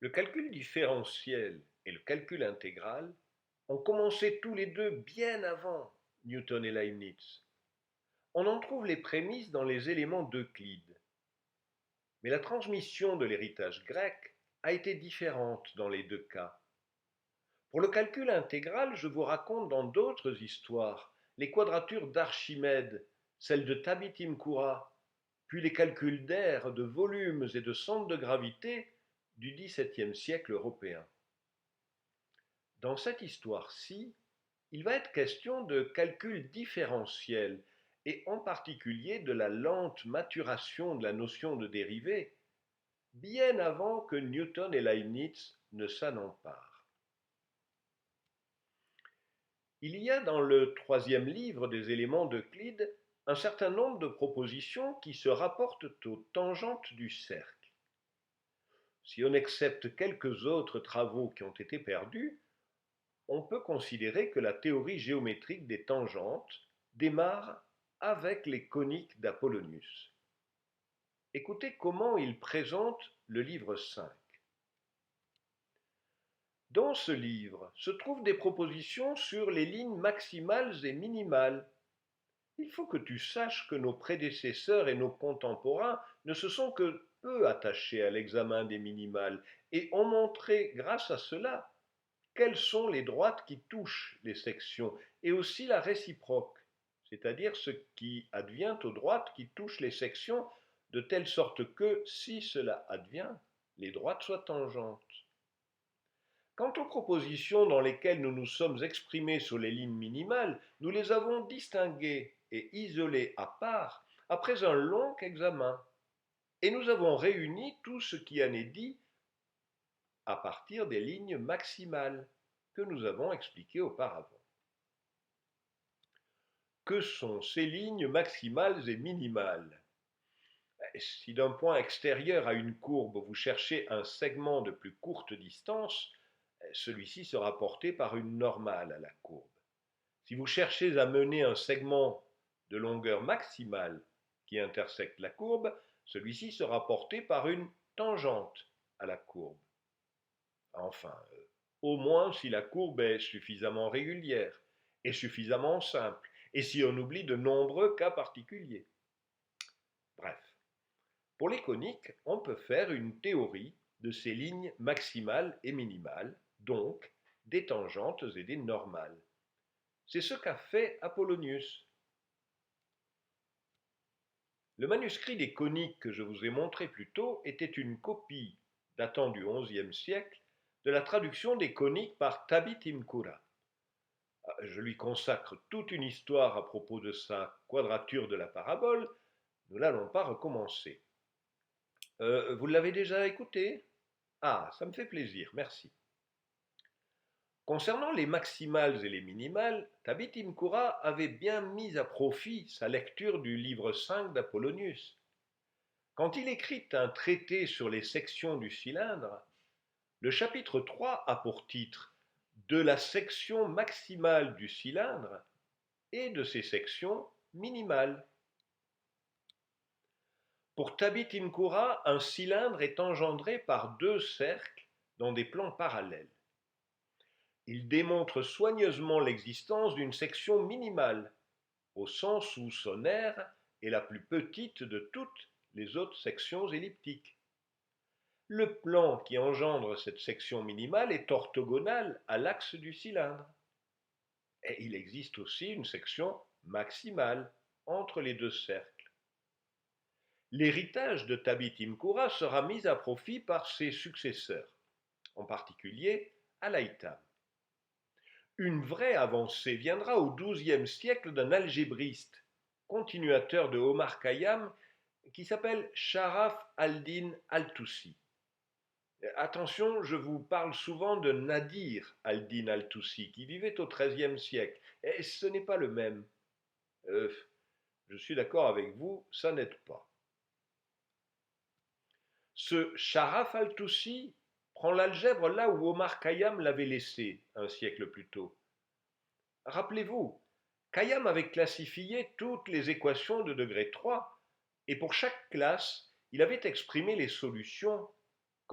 Le calcul différentiel et le calcul intégral ont commencé tous les deux bien avant Newton et Leibniz. On en trouve les prémices dans les éléments d'Euclide. Mais la transmission de l'héritage grec a été différente dans les deux cas. Pour le calcul intégral, je vous raconte dans d'autres histoires les quadratures d'Archimède, celles de Tabit-im-Koura, puis les calculs d'air, de volumes et de centres de gravité du XVIIe siècle européen. Dans cette histoire-ci, il va être question de calcul différentiel et en particulier de la lente maturation de la notion de dérivée, bien avant que Newton et Leibniz ne s'en emparent. Il y a dans le troisième livre des éléments d'Euclide un certain nombre de propositions qui se rapportent aux tangentes du cercle. Si on accepte quelques autres travaux qui ont été perdus, on peut considérer que la théorie géométrique des tangentes démarre avec les coniques d'Apollonius. Écoutez comment il présente le livre 5. Dans ce livre se trouvent des propositions sur les lignes maximales et minimales. Il faut que tu saches que nos prédécesseurs et nos contemporains ne se sont que peu attachés à l'examen des minimales et ont montré, grâce à cela, quelles sont les droites qui touchent les sections et aussi la réciproque, c'est-à-dire ce qui advient aux droites qui touchent les sections de telle sorte que, si cela advient, les droites soient tangentes. Quant aux propositions dans lesquelles nous nous sommes exprimés sur les lignes minimales, nous les avons distinguées et isolées à part après un long examen, et nous avons réuni tout ce qui en est dit à partir des lignes maximales que nous avons expliquées auparavant. Que sont ces lignes maximales et minimales? Si d'un point extérieur à une courbe vous cherchez un segment de plus courte distance, celui-ci sera porté par une normale à la courbe. Si vous cherchez à mener un segment de longueur maximale qui intersecte la courbe, celui-ci sera porté par une tangente à la courbe. Enfin, au moins si la courbe est suffisamment régulière et suffisamment simple, et si on oublie de nombreux cas particuliers. Bref, pour les coniques, on peut faire une théorie de ces lignes maximales et minimales, donc des tangentes et des normales. C'est ce qu'a fait Apollonius. Le manuscrit des coniques que je vous ai montré plus tôt était une copie, datant du XIe siècle, de la traduction des coniques par Tabit-im-Koura. Je lui consacre toute une histoire à propos de sa quadrature de la parabole, nous n'allons pas recommencer. Vous l'avez déjà écouté? Ah, ça me fait plaisir, merci. Concernant les maximales et les minimales, Tabit-im-Koura avait bien mis à profit sa lecture du livre 5 d'Apollonius. Quand il écrit un traité sur les sections du cylindre, le chapitre 3 a pour titre de la section maximale du cylindre et de ses sections minimales. Pour Tabit-im-Koura, un cylindre est engendré par deux cercles dans des plans parallèles. Il démontre soigneusement l'existence d'une section minimale, au sens où son aire est la plus petite de toutes les autres sections elliptiques. Le plan qui engendre cette section minimale est orthogonal à l'axe du cylindre. Et il existe aussi une section maximale entre les deux cercles. L'héritage de Tabit-im-Koura sera mis à profit par ses successeurs, en particulier Alaïtam. Une vraie avancée viendra au XIIe siècle d'un algébriste, continuateur de Omar Khayyam, qui s'appelle Sharaf al-Din al-Toussi. Attention, je vous parle souvent de Nadir al-Din al-Toussi, qui vivait au XIIIe siècle, et ce n'est pas le même. Je suis d'accord avec vous, ça n'aide pas. Ce Sharaf al-Toussi prend l'algèbre là où Omar Khayyam l'avait laissé un siècle plus tôt. Rappelez-vous, Khayyam avait classifié toutes les équations de degré 3, et pour chaque classe, il avait exprimé les solutions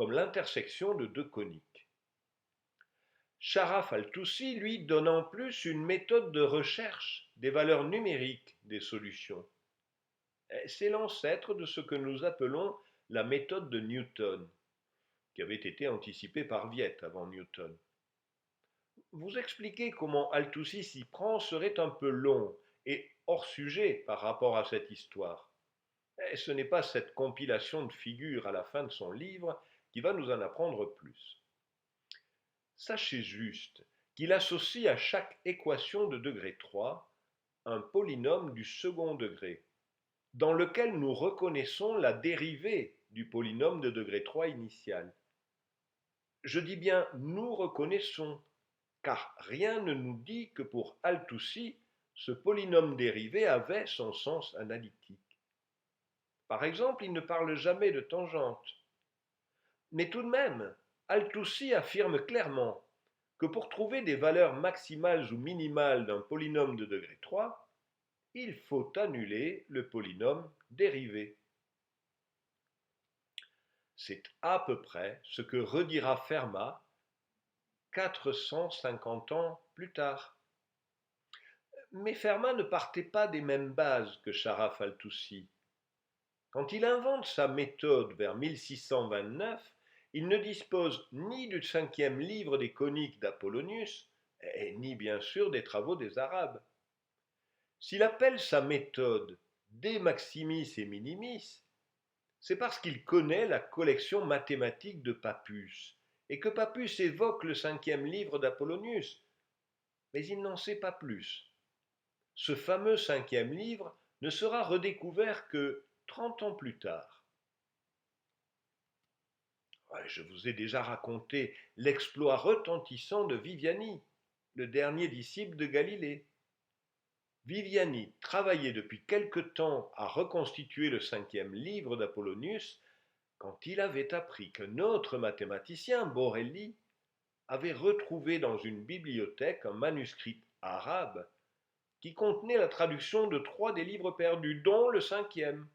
comme l'intersection de deux coniques. Sharaf al-Toussi, lui, donne en plus une méthode de recherche des valeurs numériques des solutions. C'est l'ancêtre de ce que nous appelons la méthode de Newton, qui avait été anticipée par Viette avant Newton. Vous expliquer comment Al-Toussi s'y prend serait un peu long et hors sujet par rapport à cette histoire. Et ce n'est pas cette compilation de figures à la fin de son livre qui va nous en apprendre plus. Sachez juste qu'il associe à chaque équation de degré 3 un polynôme du second degré, dans lequel nous reconnaissons la dérivée du polynôme de degré 3 initial. Je dis bien nous reconnaissons, car rien ne nous dit que pour Al-Toussi, ce polynôme dérivé avait son sens analytique. Par exemple, il ne parle jamais de tangente. Mais tout de même, Al-Toussi affirme clairement que pour trouver des valeurs maximales ou minimales d'un polynôme de degré 3, il faut annuler le polynôme dérivé. C'est à peu près ce que redira Fermat 450 ans plus tard. Mais Fermat ne partait pas des mêmes bases que Sharaf al-Toussi. Quand il invente sa méthode vers 1629, il ne dispose ni du 5e livre des coniques d'Apollonius, ni bien sûr des travaux des Arabes. S'il appelle sa méthode De Maximis et Minimis, c'est parce qu'il connaît la collection mathématique de Pappus, et que Pappus évoque le 5e livre d'Apollonius, mais il n'en sait pas plus. Ce fameux 5e livre ne sera redécouvert que 30 ans plus tard. Je vous ai déjà raconté l'exploit retentissant de Viviani, le dernier disciple de Galilée. Viviani travaillait depuis quelque temps à reconstituer le 5e livre d'Apollonius quand il avait appris qu'un autre mathématicien, Borelli, avait retrouvé dans une bibliothèque un manuscrit arabe qui contenait la traduction de 3 des livres perdus, dont le 5e.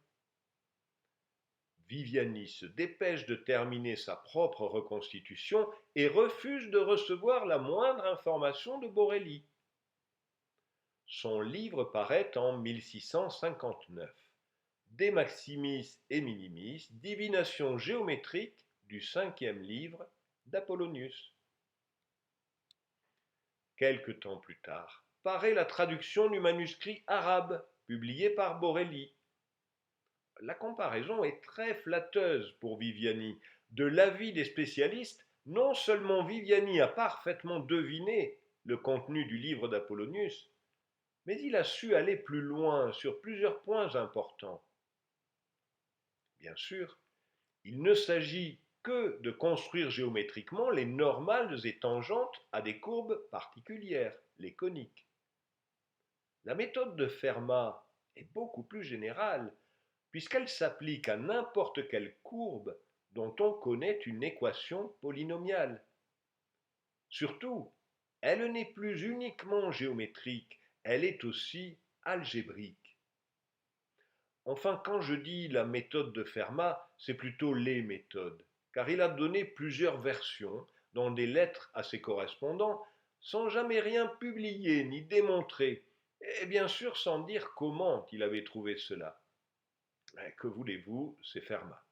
Viviani se dépêche de terminer sa propre reconstitution et refuse de recevoir la moindre information de Borelli. Son livre paraît en 1659. De Maximis et Minimis, divination géométrique du 5e livre d'Apollonius. Quelque temps plus tard, paraît la traduction du manuscrit arabe, publié par Borelli. La comparaison est très flatteuse pour Viviani. De l'avis des spécialistes, non seulement Viviani a parfaitement deviné le contenu du livre d'Apollonius, mais il a su aller plus loin sur plusieurs points importants. Bien sûr, il ne s'agit que de construire géométriquement les normales et tangentes à des courbes particulières, les coniques. La méthode de Fermat est beaucoup plus générale, puisqu'elle s'applique à n'importe quelle courbe dont on connaît une équation polynomiale. Surtout, elle n'est plus uniquement géométrique, elle est aussi algébrique. Enfin, quand je dis la méthode de Fermat, c'est plutôt les méthodes, car il a donné plusieurs versions dans des lettres à ses correspondants, sans jamais rien publier ni démontrer, et bien sûr sans dire comment il avait trouvé cela. Que voulez-vous, c'est Fermat.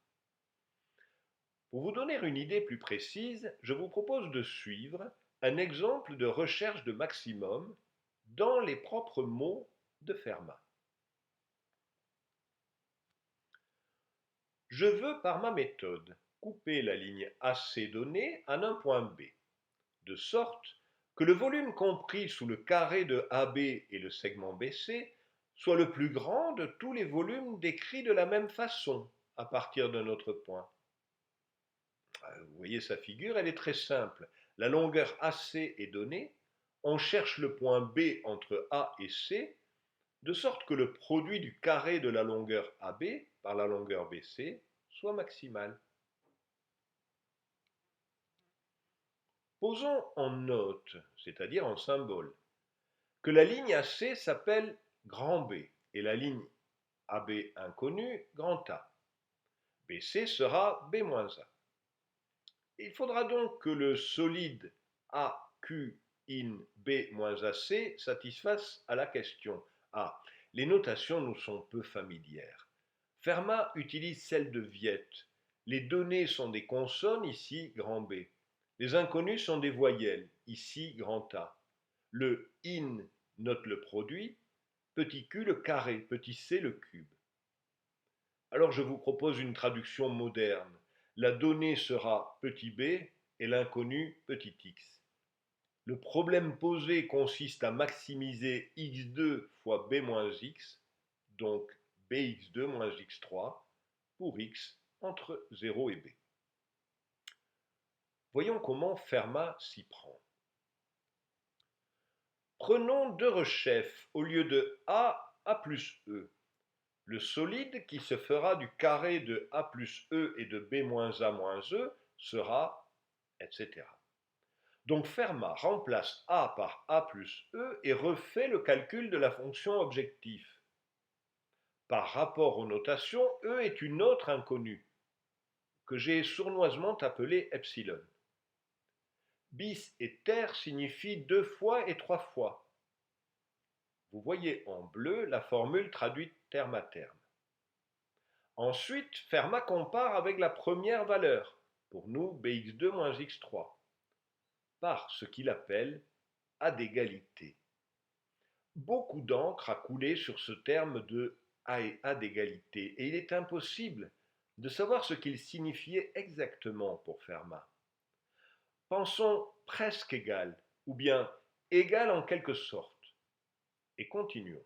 Pour vous donner une idée plus précise, je vous propose de suivre un exemple de recherche de maximum dans les propres mots de Fermat. Je veux par ma méthode couper la ligne AC donnée en un point B, de sorte que le volume compris sous le carré de AB et le segment BC soit le plus grand de tous les volumes décrits de la même façon à partir d'un autre point. Vous voyez sa figure, elle est très simple. La longueur AC est donnée, on cherche le point B entre A et C, de sorte que le produit du carré de la longueur AB par la longueur BC soit maximal. Posons en note, c'est-à-dire en symbole, que la ligne AC s'appelle grand B et la ligne AB inconnue grand A. BC sera B-A. Il faudra donc que le solide AQ in B-AC satisfasse à la question. Ah, les notations nous sont peu familières. Fermat utilise celle de Viette. Les données sont des consonnes, ici grand B. Les inconnus sont des voyelles, ici grand A. Le in note le produit, petit q le carré, petit c le cube. Alors je vous propose une traduction moderne. La donnée sera petit b et l'inconnu petit x. Le problème posé consiste à maximiser x2 fois b moins x, donc bx2 moins x3, pour x entre 0 et b. Voyons comment Fermat s'y prend. Prenons deux rechefs au lieu de a plus e. Le solide qui se fera du carré de a plus e et de b moins a moins e sera, etc. Donc Fermat remplace a par a plus e et refait le calcul de la fonction objectif. Par rapport aux notations, e est une autre inconnue, que j'ai sournoisement appelée epsilon. Bis et ter signifient deux fois et trois fois. Vous voyez en bleu la formule traduite terme à terme. Ensuite, Fermat compare avec la première valeur, pour nous bx2 moins x3, par ce qu'il appelle A d'égalité. Beaucoup d'encre a coulé sur ce terme de A d'égalité, et il est impossible de savoir ce qu'il signifiait exactement pour Fermat. Pensons presque égal, ou bien égal en quelque sorte, et continuons.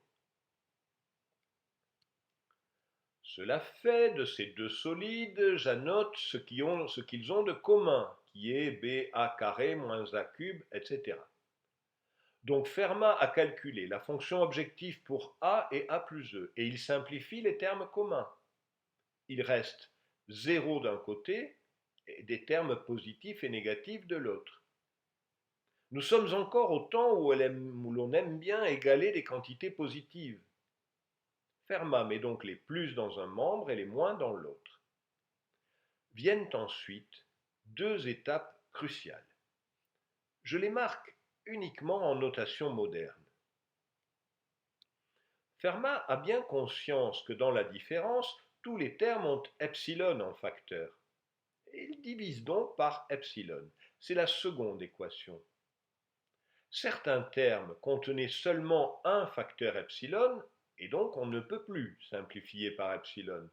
Cela fait, de ces deux solides, j'annote ce qu'ils ont de commun, qui est ba carré moins a cube, etc. Donc Fermat a calculé la fonction objective pour a et a plus e, et il simplifie les termes communs. Il reste 0 d'un côté et des termes positifs et négatifs de l'autre. Nous sommes encore au temps où l'on aime bien égaler des quantités positives. Fermat met donc les plus dans un membre et les moins dans l'autre. Viennent ensuite deux étapes cruciales. Je les marque uniquement en notation moderne. Fermat a bien conscience que dans la différence, tous les termes ont epsilon en facteur. Il divise donc par epsilon. C'est la seconde équation. Certains termes contenaient seulement un facteur epsilon, et donc on ne peut plus simplifier par epsilon.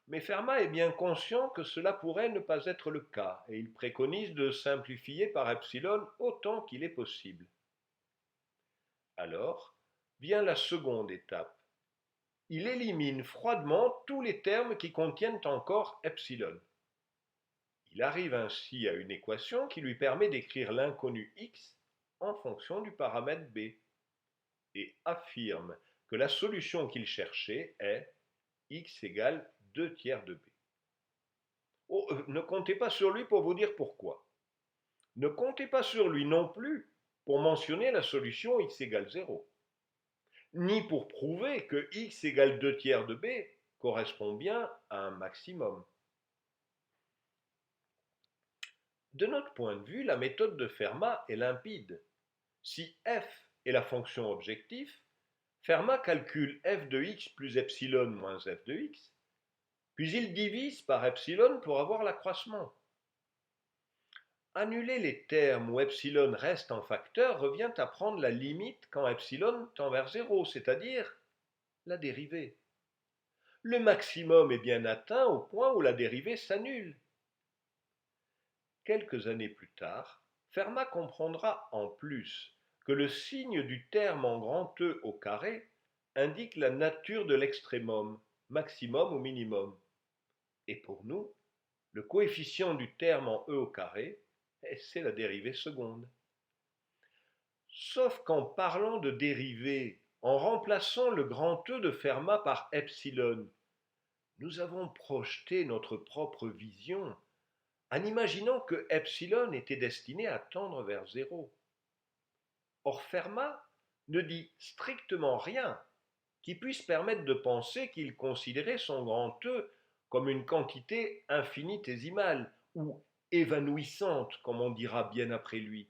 Mais Fermat est bien conscient que cela pourrait ne pas être le cas, et il préconise de simplifier par epsilon autant qu'il est possible. Alors vient la seconde étape. Il élimine froidement tous les termes qui contiennent encore epsilon. Il arrive ainsi à une équation qui lui permet d'écrire l'inconnu x en fonction du paramètre b, et affirme que la solution qu'il cherchait est x égale 2 tiers de b. Oh, ne comptez pas sur lui pour vous dire pourquoi. Ne comptez pas sur lui non plus pour mentionner la solution x égale 0, ni pour prouver que x égale 2 tiers de b correspond bien à un maximum. De notre point de vue, la méthode de Fermat est limpide. Si f est la fonction objective, Fermat calcule f de x plus epsilon moins f de x, puis il divise par epsilon pour avoir l'accroissement. Annuler les termes où epsilon reste en facteur revient à prendre la limite quand epsilon tend vers 0, c'est-à-dire la dérivée. Le maximum est bien atteint au point où la dérivée s'annule. Quelques années plus tard, Fermat comprendra en plus que le signe du terme en grand E au carré indique la nature de l'extrémum, maximum ou minimum. Et pour nous, le coefficient du terme en E au carré, c'est la dérivée seconde. Sauf qu'en parlant de dérivée, en remplaçant le grand E de Fermat par epsilon, nous avons projeté notre propre vision en imaginant que epsilon était destiné à tendre vers 0. Or Fermat ne dit strictement rien qui puisse permettre de penser qu'il considérait son grand E comme une quantité infinitésimale ou évanouissante, comme on dira bien après lui.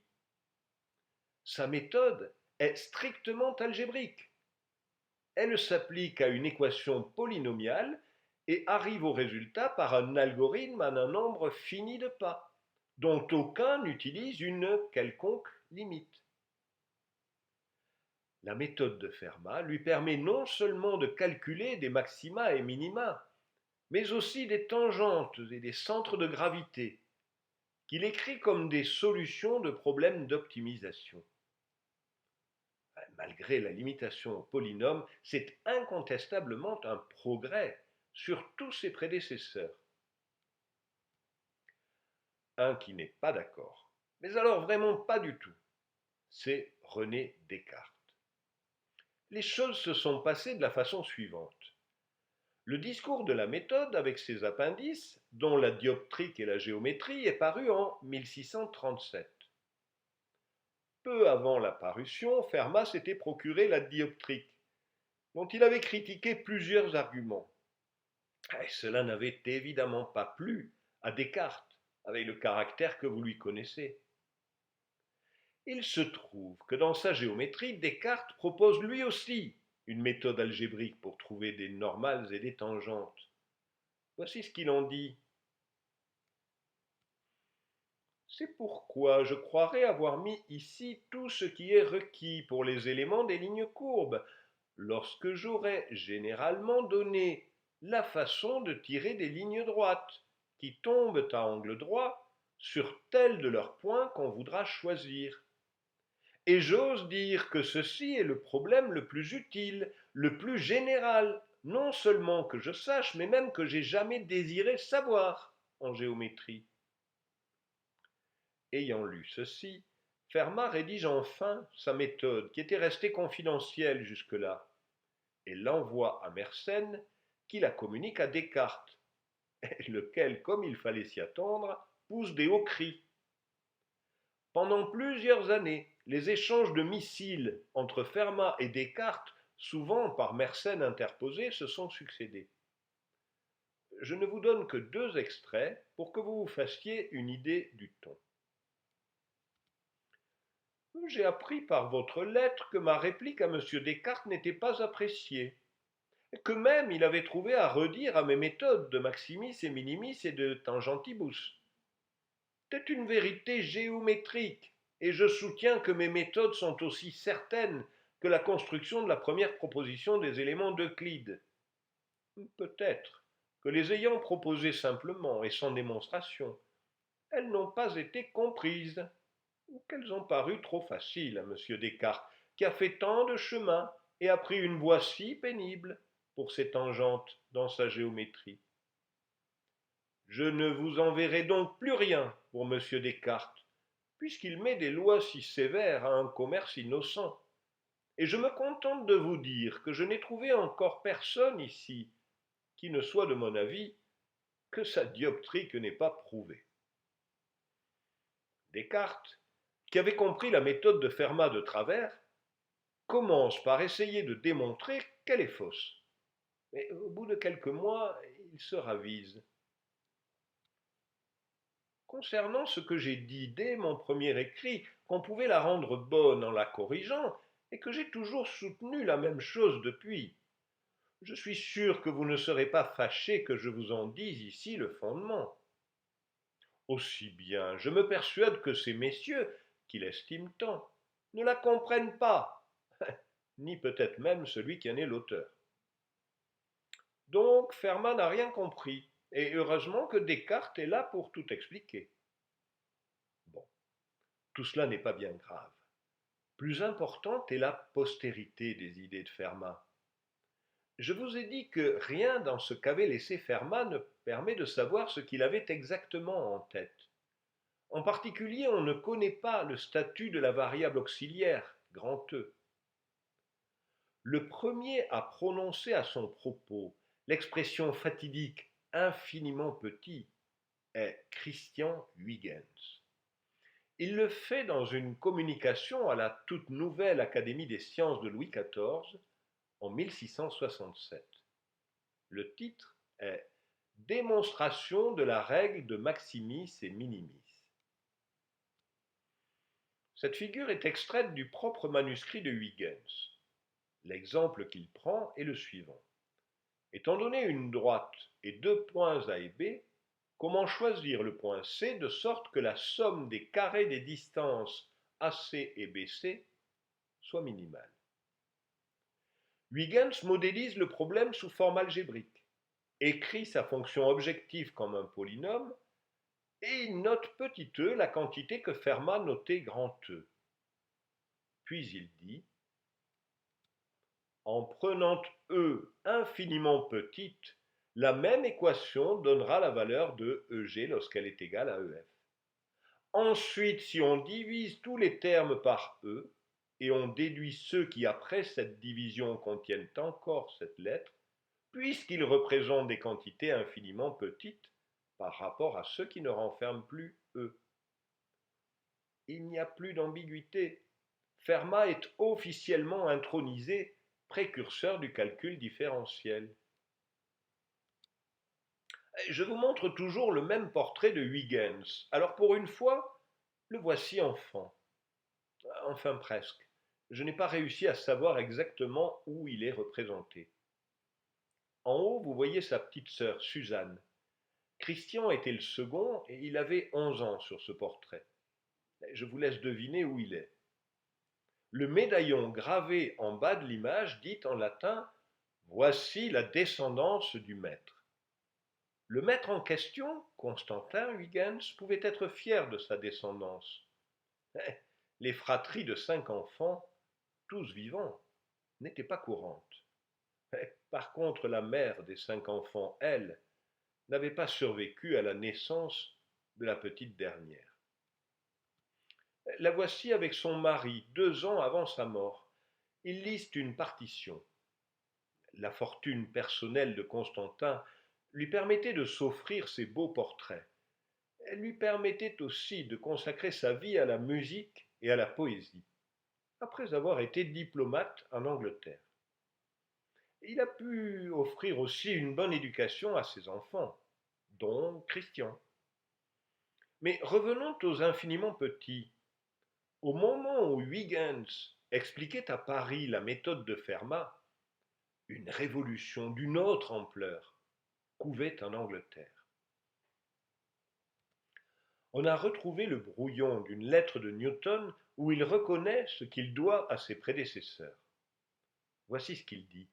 Sa méthode est strictement algébrique. Elle s'applique à une équation polynomiale et arrive au résultat par un algorithme à un nombre fini de pas, dont aucun n'utilise une quelconque limite. La méthode de Fermat lui permet non seulement de calculer des maxima et minima, mais aussi des tangentes et des centres de gravité, qu'il écrit comme des solutions de problèmes d'optimisation. Malgré la limitation au polynôme, c'est incontestablement un progrès sur tous ses prédécesseurs. Un qui n'est pas d'accord, mais alors vraiment pas du tout, c'est René Descartes. Les choses se sont passées de la façon suivante. Le discours de la méthode avec ses appendices, dont la dioptrique et la géométrie, est paru en 1637. Peu avant la parution, Fermat s'était procuré la dioptrique, dont il avait critiqué plusieurs arguments. Et cela n'avait évidemment pas plu à Descartes, avec le caractère que vous lui connaissez. Il se trouve que dans sa géométrie, Descartes propose lui aussi une méthode algébrique pour trouver des normales et des tangentes. Voici ce qu'il en dit. C'est pourquoi je croirais avoir mis ici tout ce qui est requis pour les éléments des lignes courbes, lorsque j'aurais généralement donné la façon de tirer des lignes droites, qui tombent à angle droit sur tel de leurs points qu'on voudra choisir. Et j'ose dire que ceci est le problème le plus utile, le plus général, non seulement que je sache, mais même que j'ai jamais désiré savoir en géométrie. Ayant lu ceci, Fermat rédige enfin sa méthode, qui était restée confidentielle jusque-là, et l'envoie à Mersenne, qui la communique à Descartes, lequel, comme il fallait s'y attendre, pousse des hauts cris. Pendant plusieurs années, les échanges de missiles entre Fermat et Descartes, souvent par Mersenne interposé, se sont succédés. Je ne vous donne que 2 extraits pour que vous vous fassiez une idée du ton. J'ai appris par votre lettre que ma réplique à M. Descartes n'était pas appréciée, que même il avait trouvé à redire à mes méthodes de maximis et minimis et de tangentibus. C'est une vérité géométrique, et je soutiens que mes méthodes sont aussi certaines que la construction de la première proposition des éléments d'Euclide. Peut-être que les ayant proposées simplement et sans démonstration, elles n'ont pas été comprises, ou qu'elles ont paru trop faciles à M. Descartes, qui a fait tant de chemin et a pris une voie si pénible pour ses tangentes dans sa géométrie. Je ne vous enverrai donc plus rien pour M. Descartes, puisqu'il met des lois si sévères à un commerce innocent. Et je me contente de vous dire que je n'ai trouvé encore personne ici qui ne soit de mon avis que sa dioptrique n'est pas prouvée. Descartes, qui avait compris la méthode de Fermat de travers, commence par essayer de démontrer qu'elle est fausse. Mais au bout de quelques mois, il se ravise. Concernant ce que j'ai dit dès mon premier écrit, qu'on pouvait la rendre bonne en la corrigeant, et que j'ai toujours soutenu la même chose depuis, je suis sûr que vous ne serez pas fâché que je vous en dise ici le fondement. Aussi bien, je me persuade que ces messieurs, qui l'estiment tant, ne la comprennent pas, ni peut-être même celui qui en est l'auteur. Donc Fermat n'a rien compris, et heureusement que Descartes est là pour tout expliquer. Bon, tout cela n'est pas bien grave. Plus importante est la postérité des idées de Fermat. Je vous ai dit que rien dans ce qu'avait laissé Fermat ne permet de savoir ce qu'il avait exactement en tête. En particulier, on ne connaît pas le statut de la variable auxiliaire, grand E. Le premier à prononcer à son propos l'expression fatidique infiniment petit est Christian Huygens. Il le fait dans une communication à la toute nouvelle Académie des sciences de Louis XIV en 1667. Le titre est Démonstration de la règle de maximis et minimis. Cette figure est extraite du propre manuscrit de Huygens. L'exemple qu'il prend est le suivant. Étant donné une droite et deux points A et B, comment choisir le point C de sorte que la somme des carrés des distances AC et BC soit minimale? Huygens modélise le problème sous forme algébrique, écrit sa fonction objective comme un polynôme, et il note petit e la quantité que Fermat notait grand E. Puis il dit, en prenant E infiniment petite, la même équation donnera la valeur de EG lorsqu'elle est égale à EF. Ensuite, si on divise tous les termes par E, et on déduit ceux qui après cette division contiennent encore cette lettre, puisqu'ils représentent des quantités infiniment petites par rapport à ceux qui ne renferment plus E. Il n'y a plus d'ambiguïté. Fermat est officiellement intronisé précurseur du calcul différentiel. Je vous montre toujours le même portrait de Huygens. Alors pour une fois, le voici enfant. Enfin presque. Je n'ai pas réussi à savoir exactement où il est représenté. En haut, vous voyez sa petite sœur, Suzanne. Christian était le second et il avait 11 ans sur ce portrait. Je vous laisse deviner où il est. Le médaillon gravé en bas de l'image dit en latin « Voici la descendance du maître ». Le maître en question, Constantin Huygens, pouvait être fier de sa descendance. Les fratries de 5 enfants, tous vivants, n'étaient pas courantes. Par contre, la mère des 5 enfants, elle, n'avait pas survécu à la naissance de la petite dernière. La voici avec son mari 2 ans avant sa mort. Ils lisent une partition. La fortune personnelle de Constantin lui permettait de s'offrir ces beaux portraits. Elle lui permettait aussi de consacrer sa vie à la musique et à la poésie, après avoir été diplomate en Angleterre. Il a pu offrir aussi une bonne éducation à ses enfants, dont Christian. Mais revenons aux infiniment petits. Au moment où Huygens expliquait à Paris la méthode de Fermat, une révolution d'une autre ampleur couvait en Angleterre. On a retrouvé le brouillon d'une lettre de Newton où il reconnaît ce qu'il doit à ses prédécesseurs. Voici ce qu'il dit.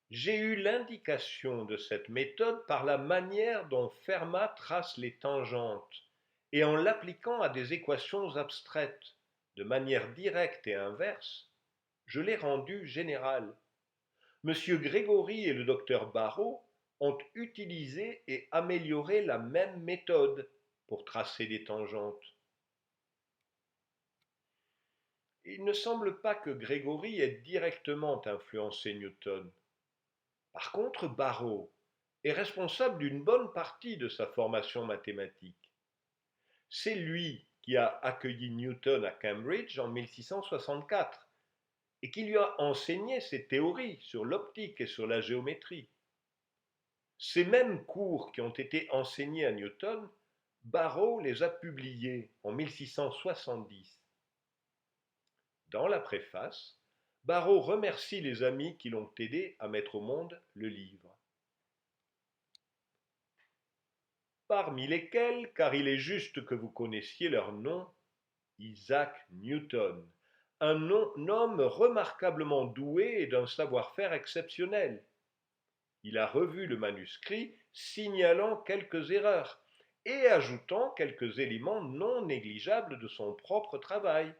J'ai eu l'indication de cette méthode par la manière dont Fermat trace les tangentes et en l'appliquant à des équations abstraites, de manière directe et inverse, je l'ai rendue générale. M. Grégory et le docteur Barrault ont utilisé et amélioré la même méthode pour tracer des tangentes. Il ne semble pas que Grégory ait directement influencé Newton. Par contre, Barrault est responsable d'une bonne partie de sa formation mathématique. C'est lui qui a accueilli Newton à Cambridge en 1664 et qui lui a enseigné ses théories sur l'optique et sur la géométrie. Ces mêmes cours qui ont été enseignés à Newton, Barrault les a publiés en 1670. Dans la préface, Barrault remercie les amis qui l'ont aidé à mettre au monde le livre. Parmi lesquels, car il est juste que vous connaissiez leur nom, Isaac Newton, un homme remarquablement doué et d'un savoir-faire exceptionnel. Il a revu le manuscrit, signalant quelques erreurs et ajoutant quelques éléments non négligeables de son propre travail,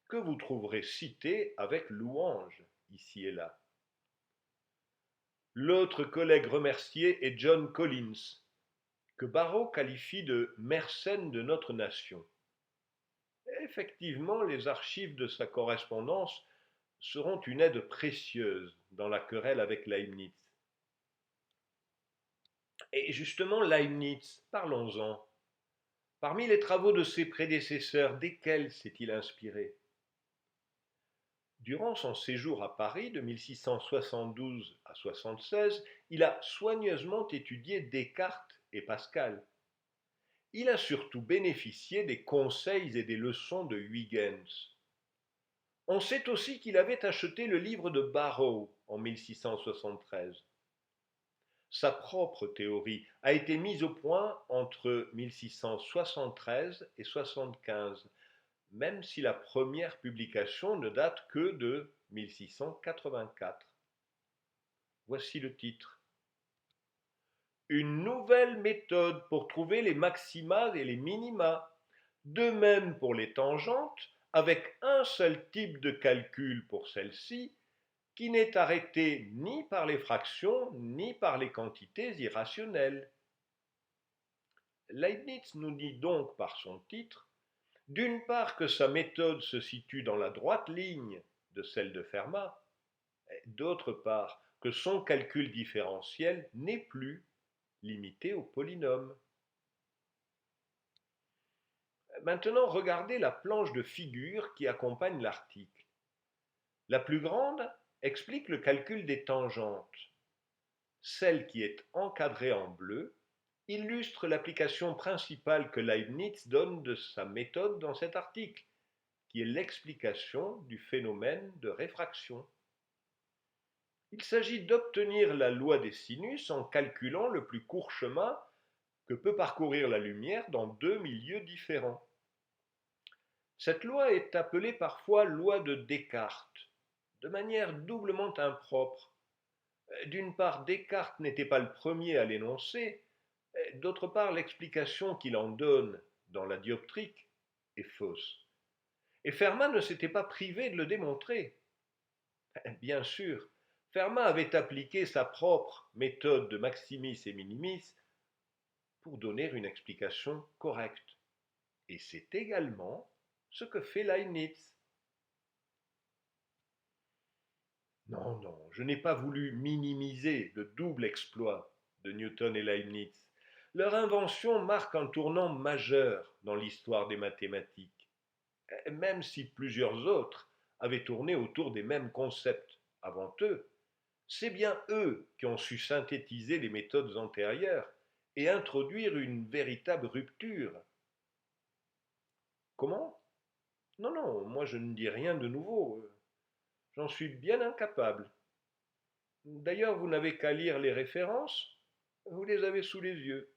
que vous trouverez cités avec louange, ici et là. L'autre collègue remercié est John Collins, que Barrault qualifie de mécène de notre nation. Effectivement, les archives de sa correspondance seront une aide précieuse dans la querelle avec Leibniz. Et justement, Leibniz, parlons-en. Parmi les travaux de ses prédécesseurs, desquels s'est-il inspiré? Durant son séjour à Paris de 1672 à 76, il a soigneusement étudié Descartes et Pascal. Il a surtout bénéficié des conseils et des leçons de Huygens. On sait aussi qu'il avait acheté le livre de Barrow en 1673. Sa propre théorie a été mise au point entre 1673 et 75, même si la première publication ne date que de 1684. Voici le titre. Une nouvelle méthode pour trouver les maxima et les minima. De même pour les tangentes, avec un seul type de calcul pour celles-ci, qui n'est arrêté ni par les fractions ni par les quantités irrationnelles. Leibniz nous dit donc par son titre, d'une part que sa méthode se situe dans la droite ligne de celle de Fermat, et d'autre part que son calcul différentiel n'est plus limité aux polynômes. Maintenant, regardez la planche de figures qui accompagne l'article. La plus grande explique le calcul des tangentes. Celle qui est encadrée en bleu illustre l'application principale que Leibniz donne de sa méthode dans cet article, qui est l'explication du phénomène de réfraction. Il s'agit d'obtenir la loi des sinus en calculant le plus court chemin que peut parcourir la lumière dans deux milieux différents. Cette loi est appelée parfois loi de Descartes, de manière doublement impropre. D'une part, Descartes n'était pas le premier à l'énoncer, d'autre part, l'explication qu'il en donne dans la dioptrique est fausse. Et Fermat ne s'était pas privé de le démontrer. Bien sûr, Fermat avait appliqué sa propre méthode de maximis et minimis pour donner une explication correcte. Et c'est également ce que fait Leibniz. Non, non, je n'ai pas voulu minimiser le double exploit de Newton et Leibniz. Leur invention marque un tournant majeur dans l'histoire des mathématiques, même si plusieurs autres avaient tourné autour des mêmes concepts avant eux. C'est bien eux qui ont su synthétiser les méthodes antérieures et introduire une véritable rupture. Comment? Non, non, moi je ne dis rien de nouveau. J'en suis bien incapable. D'ailleurs, vous n'avez qu'à lire les références, vous les avez sous les yeux.